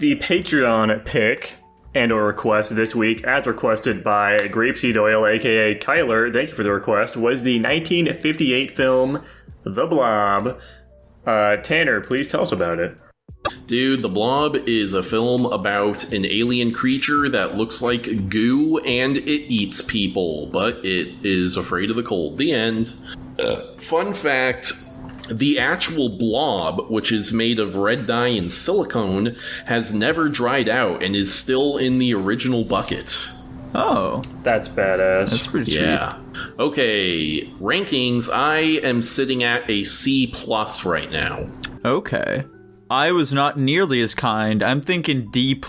the Patreon pick and or request this week, as requested by Grapeseed Oil, aka Kyler, thank you for the request, was the 1958 film The Blob. Tanner, please tell us about it. Dude, The Blob is a film about an alien creature that looks like goo and it eats people, but it is afraid of the cold. The end. Fun fact, the actual blob, which is made of red dye and silicone, has never dried out and is still in the original bucket. Oh. That's badass. That's pretty sweet. Yeah. Okay, rankings, I am sitting at a C+ right now. Okay. I was not nearly as kind. I'm thinking D+.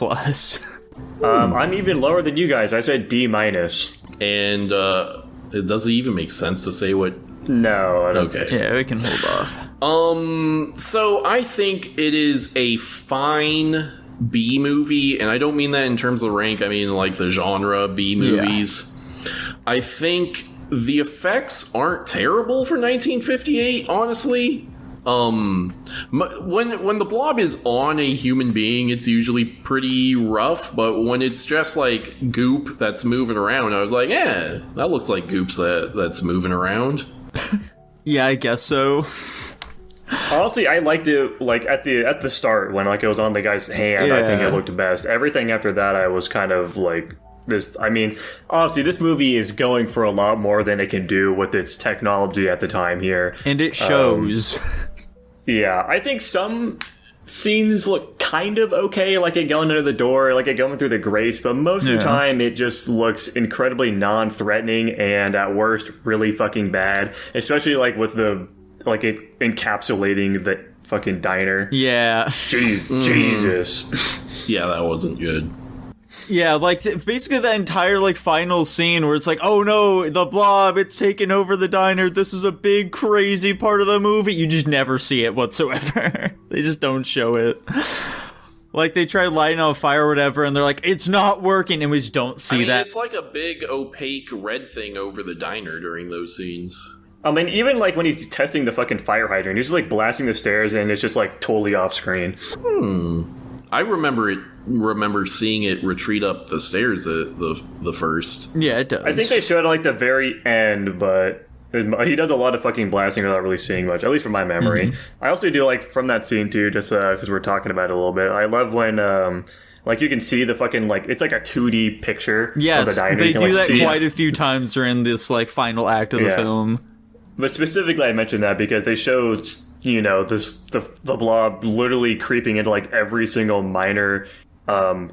I'm even lower than you guys. I said D-. And it doesn't even make sense to say what... No, I don't. Okay. Yeah, we can hold off. So I think it is a fine B movie, and I don't mean that in terms of rank, I mean like the genre B movies. Yeah. I think the effects aren't terrible for 1958, honestly. When the blob is on a human being, it's usually pretty rough, but when it's just like goop that's moving around, I was like, that looks like goops that's moving around. Yeah, I guess so. Honestly, I liked it like at the start when like it was on the guy's hand. Yeah. I think it looked best. Everything after that, I was kind of like this. I mean, honestly, this movie is going for a lot more than it can do with its technology at the time here, and it shows. Yeah, I think some scenes look kind of okay, like it going under the door, like it going through the grates, but most of the time it just looks incredibly non-threatening and at worst really fucking bad, especially like with the like it encapsulating the fucking diner. Yeah. Jesus. Yeah, that wasn't good. Yeah, like, basically that entire, like, final scene where it's like, oh no, the blob, it's taken over the diner, this is a big, crazy part of the movie. You just never see it whatsoever. They just don't show it. Like, they try lighting on fire or whatever, and they're like, it's not working, and we just don't see that. It's like a big, opaque red thing over the diner during those scenes. I mean, even, like, when he's testing the fucking fire hydrant, he's just, like, blasting the stairs, and it's just, like, totally off screen. I remember seeing it retreat up the stairs at the first. Yeah, it does. I think they showed it like the very end, but he does a lot of fucking blasting without really seeing much, at least from my memory. I also do like from that scene too, just because we're talking about it a little bit. I love when like you can see the fucking like it's like a 2D picture of the diner. They can, do like, that see quite a few times during this like final act of the film. But specifically, I mentioned that because they showed, you know, the blob literally creeping into like every single minor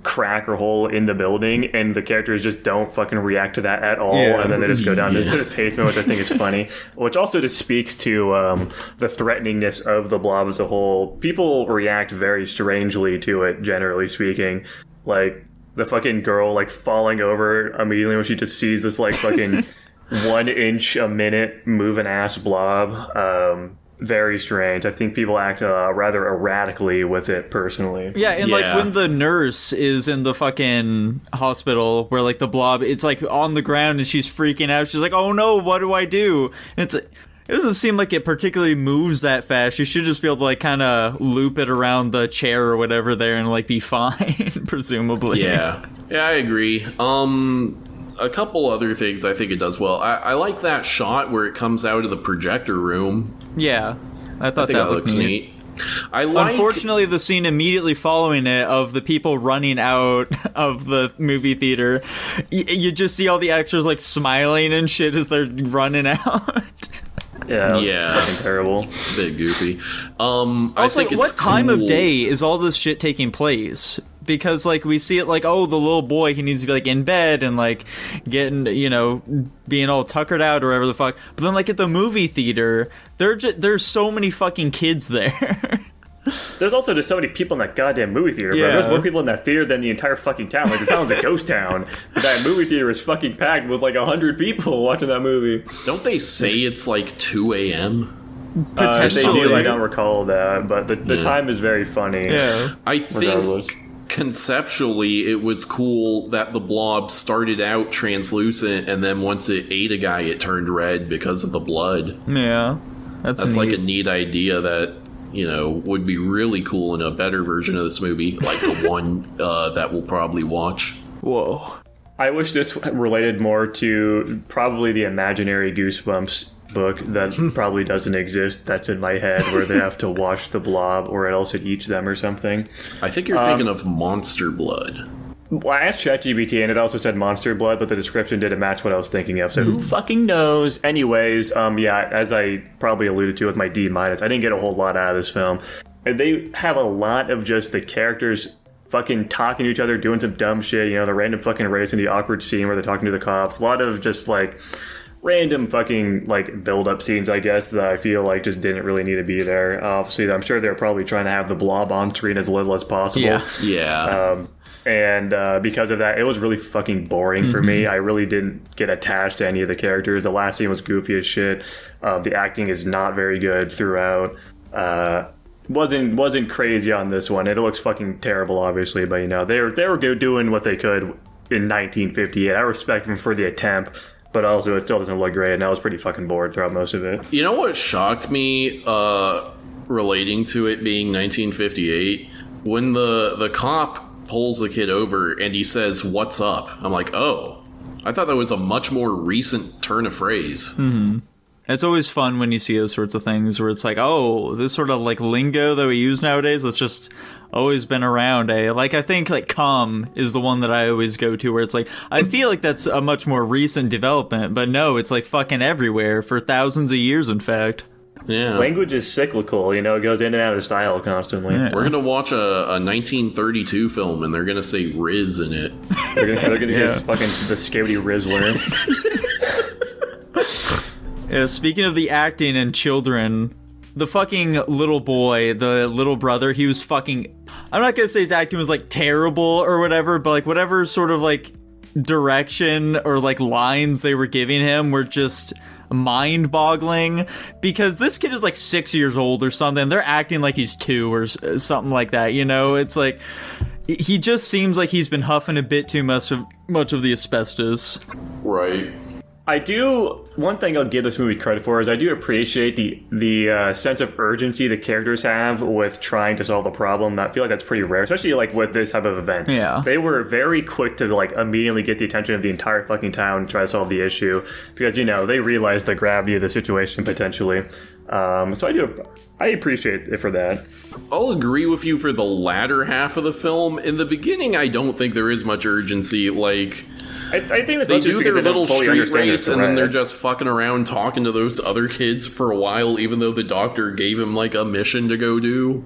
crack or hole in the building, and the characters just don't fucking react to that at all, and then they just go down to the basement, which I think is funny. Which also just speaks to the threateningness of the blob as a whole. People react very strangely to it, generally speaking. Like the fucking girl like falling over immediately when she just sees this like fucking 1 inch a minute moving ass blob. Very strange. I think people act rather erratically with it personally. Yeah, and like when the nurse is in the fucking hospital where like the blob, it's like on the ground and she's freaking out. She's like, oh no, what do I do? And it's like, it doesn't seem like it particularly moves that fast. You should just be able to like kind of loop it around the chair or whatever there and like be fine, presumably. Yeah, I agree. A couple other things I think it does well. I like that shot where it comes out of the projector room. Yeah, I thought that looks neat. Unfortunately, the scene immediately following it of the people running out of the movie theater, you just see all the extras like smiling and shit as they're running out. Yeah, fucking terrible. It's a bit goofy. I think what time of day is all this shit taking place? Because, like, we see it like, oh, the little boy, he needs to be, like, in bed and, like, getting, you know, being all tuckered out or whatever the fuck. But then, like, at the movie theater, there's so many fucking kids there. There's also just so many people in that goddamn movie theater, bro. There's more people in that theater than the entire fucking town. Like, the town's a ghost town. But that movie theater is fucking packed with, like, 100 people watching that movie. Don't they say it's, like, 2 a.m.? Potentially. They do, I don't recall that. But the time is very funny. Yeah. I think conceptually it was cool that the blob started out translucent and then once it ate a guy it turned red because of the blood. Yeah, that's like a neat idea that would be really cool in a better version of this movie, like the one that we'll probably watch. Whoa. I wish this related more to probably the imaginary Goosebumps book that probably doesn't exist, that's in my head, where they have to wash the blob or else it eats them or something. I think you're thinking of Monster Blood. Well, I asked ChatGPT and it also said Monster Blood, but the description didn't match what I was thinking of, so who fucking knows? Anyways, yeah, as I probably alluded to with my D-, I didn't get a whole lot out of this film. They have a lot of just the characters fucking talking to each other, doing some dumb shit, the random fucking race in the awkward scene where they're talking to the cops. A lot of just, like, random fucking, like, build-up scenes, I guess, that I feel like just didn't really need to be there. Obviously, I'm sure they're probably trying to have the blob on screen as little as possible. Yeah. And because of that, it was really fucking boring for me. I really didn't get attached to any of the characters. The last scene was goofy as shit. The acting is not very good throughout. Wasn't crazy on this one. It looks fucking terrible, obviously, but they were good doing what they could in 1958. I respect them for the attempt, but also it still doesn't look great, and I was pretty fucking bored throughout most of it. You know what shocked me relating to it being 1958? When the cop pulls the kid over and he says, "What's up?" I'm like, oh, I thought that was a much more recent turn of phrase. It's always fun when you see those sorts of things where it's like, oh, this sort of like lingo that we use nowadays that's just always been around. Like, I think like "come" is the one that I always go to, where it's like, I feel like that's a much more recent development, but no, it's like fucking everywhere for thousands of years, in fact. Yeah. Language is cyclical, it goes in and out of style constantly. Yeah. We're gonna watch a 1932 film and they're gonna say Riz in it. They're gonna get fucking the Scary Rizzler. Yeah, speaking of the acting and children, the fucking little boy, the little brother, he was fucking... I'm not gonna say his acting was like terrible or whatever, but like whatever sort of like direction or like lines they were giving him were just mind-boggling, because this kid is like 6 years old or something. They're acting like he's 2 or something like that, It's like he just seems like he's been huffing a bit too much of the asbestos. Right. One thing I'll give this movie credit for is I do appreciate the sense of urgency the characters have with trying to solve the problem. I feel like that's pretty rare, especially like with this type of event. Yeah. They were very quick to like immediately get the attention of the entire fucking town and try to solve the issue because, they realized the gravity of the situation potentially. So I appreciate it for that. I'll agree with you for the latter half of the film. In the beginning, I don't think there is much urgency. Like, I think that they do their little street understand race and then they're just fucking around talking to those other kids for a while, even though the doctor gave him like a mission to go do.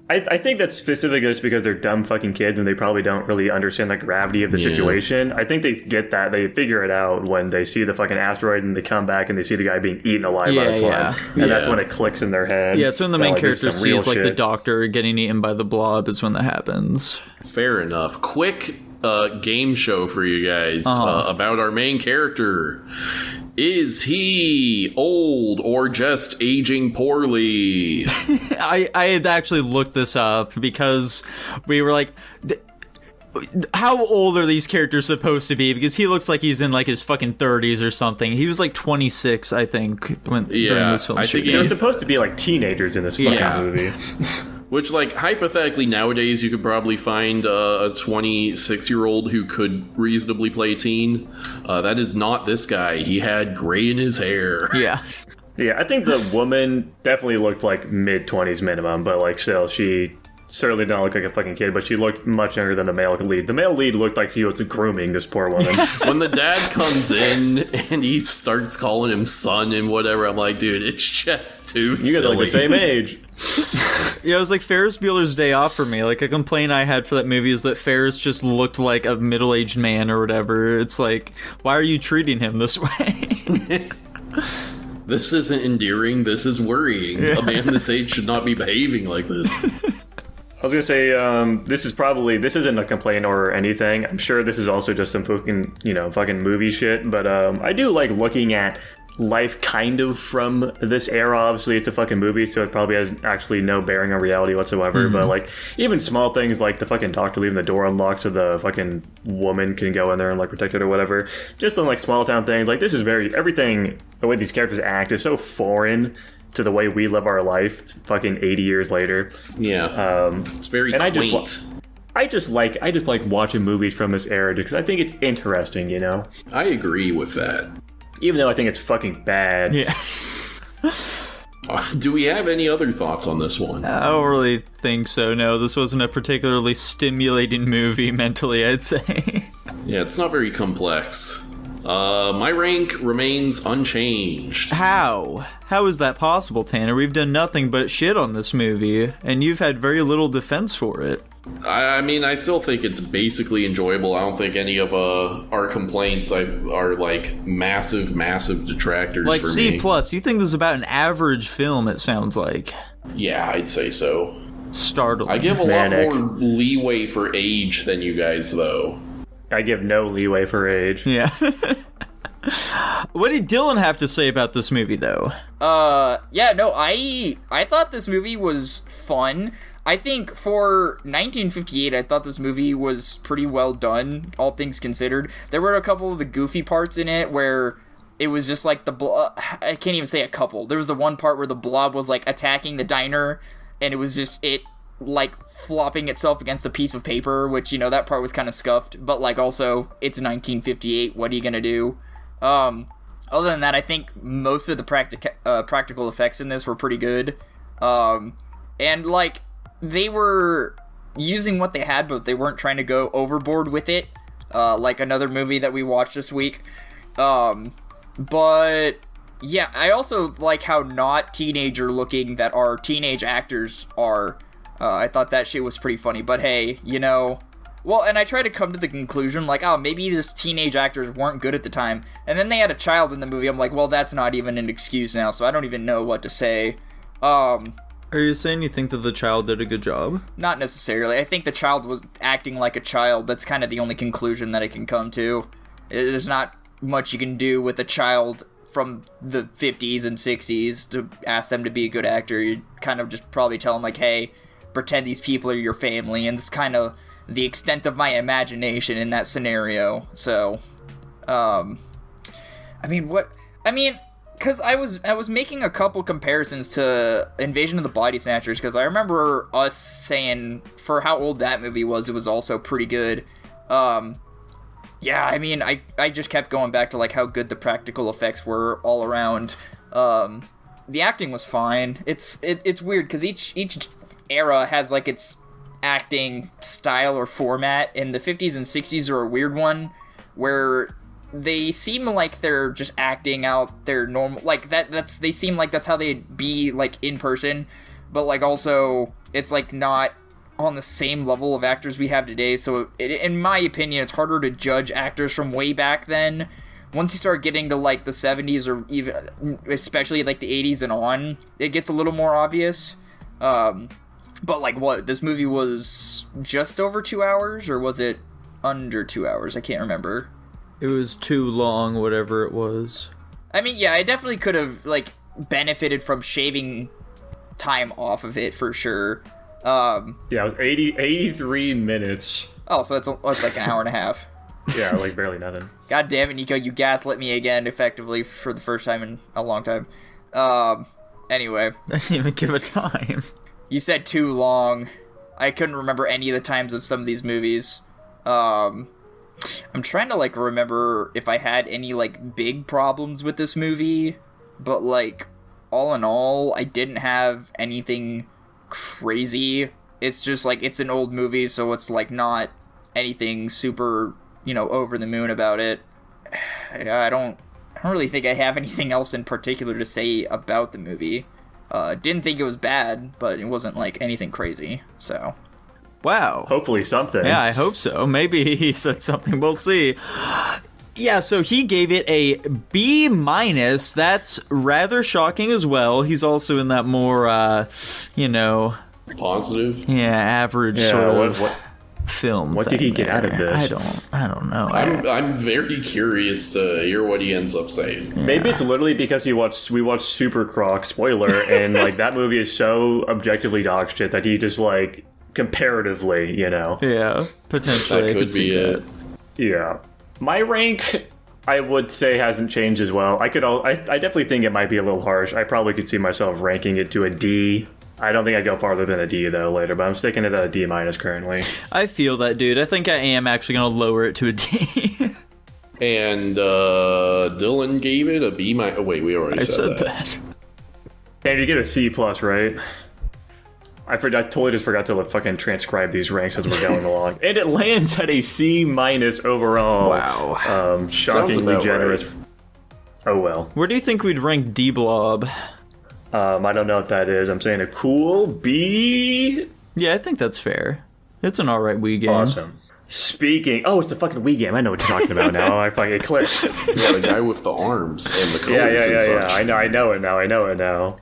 I think that's specifically just because they're dumb fucking kids and they probably don't really understand the gravity of the situation. I think they get that. They figure it out when they see the fucking asteroid and they come back and they see the guy being eaten alive by a slime. And that's when it clicks in their head. Yeah, it's when the main character sees like the doctor getting eaten by the blob is when that happens. Fair enough. Quick game show for you guys about our main character. Is he old or just aging poorly? I had actually looked this up because we were like, how old are these characters supposed to be? Because he looks like he's in like his fucking 30s or something. He was like 26, I think, during this film. They're supposed to be like teenagers in this fucking movie. Which, like, hypothetically, nowadays, you could probably find a 26-year-old who could reasonably play teen. That is not this guy. He had gray in his hair. Yeah. Yeah, I think the woman definitely looked like mid-20s minimum, but, like, still, she certainly did not look like a fucking kid, but she looked much younger than the male lead. The male lead looked like he was grooming this poor woman. When the dad comes in and he starts calling him son and whatever, I'm like, dude, it's just too silly. You guys are like the same age. Yeah, it was like Ferris Bueller's Day Off for me. Like, a complaint I had for that movie is that Ferris just looked like a middle-aged man or whatever. It's like, why are you treating him this way? This isn't endearing, this is worrying. Yeah. A man this age should not be behaving like this. I was gonna say, this isn't a complaint or anything. I'm sure this is also just some fucking movie shit, but I do like looking at life kind of from this era. Obviously, it's a fucking movie, so it probably has actually no bearing on reality whatsoever, but like, even small things like the fucking doctor leaving the door unlocked so the fucking woman can go in there and like protect it or whatever. Just some like small town things. Like, this is everything, the way these characters act is so foreign to the way we live our life fucking 80 years later. Yeah. It's very and quaint. I just like watching movies from this era because I think it's interesting, you know? I agree with that. Even though I think it's fucking bad. Yeah. Do we have any other thoughts on this one? I don't really think so, no. This wasn't a particularly stimulating movie mentally, I'd say. Yeah, it's not very complex. My rank remains unchanged. How? How is that possible, Tanner? We've done nothing but shit on this movie, and you've had very little defense for it. I mean, I still think it's basically enjoyable. I don't think any of our complaints are like massive detractors Like for C+, me. you think this is about an average film, it sounds like. Yeah, I'd say so. Startling. I give a Manic. lot more leeway for age than you guys, though. I give no leeway for age. Yeah. What did Dylan have to say about this movie, though? Yeah, no, I thought this movie was fun. I think for 1958, I thought this movie was pretty well done, all things considered. There were a couple of the goofy parts in it where it was just like I can't even say a couple. There was the one part where the Blob was like attacking the diner, and it was just it like flopping itself against a piece of paper, which, you know, that part was kind of scuffed. But like also, it's 1958. What are you gonna do? Other than that, I think most of the practical effects in this were pretty good. And like, they were using what they had, but they weren't trying to go overboard with it, like another movie that we watched this week. But yeah, I also like how not teenager looking that our teenage actors are. I thought that shit was pretty funny, but hey, you know, well, and I tried to come to the conclusion, like, oh, maybe these teenage actors weren't good at the time, and then they had a child in the movie. I'm like, well, that's not even an excuse now, so I don't even know what to say. Are you saying you think that the child did a good job? Not necessarily. I think the child was acting like a child. That's kind of the only conclusion that I can come to. There's not much you can do with a child from the 50s and 60s to ask them to be a good actor. You kind of just probably tell them, like, hey, pretend these people are your family, and it's kind of the extent of my imagination in that scenario. So, because I was making a couple comparisons to Invasion of the Body Snatchers, because I remember us saying for how old that movie was, it was also pretty good. Yeah, I mean, I just kept going back to like how good the practical effects were all around. The acting was fine. It's weird because each era has like its acting style or format, and the 50s and 60s are a weird one where they seem like they're just acting out their normal, like they seem like that's how they'd be like in person, but like also it's like not on the same level of actors we have today. So in my opinion, it's harder to judge actors from way back then. Once you start getting to like the 70s or even especially like the 80s and on, it gets a little more obvious. But like this movie was just over 2 hours, or was it under 2 hours? I can't remember. It was too long, whatever it was. I mean, yeah, I definitely could have like benefited from shaving time off of it for sure. Yeah, it was 83 minutes. Oh, so it's like an hour and a half. Yeah, like barely nothing. God damn it, Nico, you gaslit me again effectively for the first time in a long time. Anyway. I didn't even give a time. You said too long. I couldn't remember any of the times of some of these movies. I'm trying to like remember if I had any like big problems with this movie, but like all in all, I didn't have anything crazy. It's just like it's an old movie, so it's like not anything super, you know, over the moon about it. I don't really think I have anything else in particular to say about the movie. Didn't think it was bad, but it wasn't like anything crazy. So, wow. Hopefully something. Yeah, I hope so. Maybe he said something. We'll see. Yeah, so he gave it a B-. That's rather shocking as well. He's also in that more, Positive. yeah, average sort of film. What did he get out of this? I don't know. I'm very curious to hear what he ends up saying. Yeah. Maybe it's literally because we watched Super Croc, spoiler, and like that movie is so objectively dog shit that he just like comparatively, you know. Yeah, potentially. That could be it. Yeah. My rank, I would say hasn't changed as well. I definitely think it might be a little harsh. I probably could see myself ranking it to a D. I don't think I'd go farther than a D though later, but I'm sticking it at a D- currently. I feel that, dude. I think I am actually gonna lower it to a D. And Dylan gave it a B-. Oh, wait, we already said that. And you get a C+, right? I totally just forgot to fucking transcribe these ranks as we're going along. And it lands at a C- overall. Wow. Shockingly generous. Right. Oh well. Where do you think we'd rank D-Blob? I don't know what that is. I'm saying a cool B. Yeah, I think that's fair. It's an alright Wii game. Awesome. Speaking, it's the fucking Wii game. I know what you're talking about now. I fucking clicked. Yeah, the guy with the arms and the colors Yeah. and such. I know it now.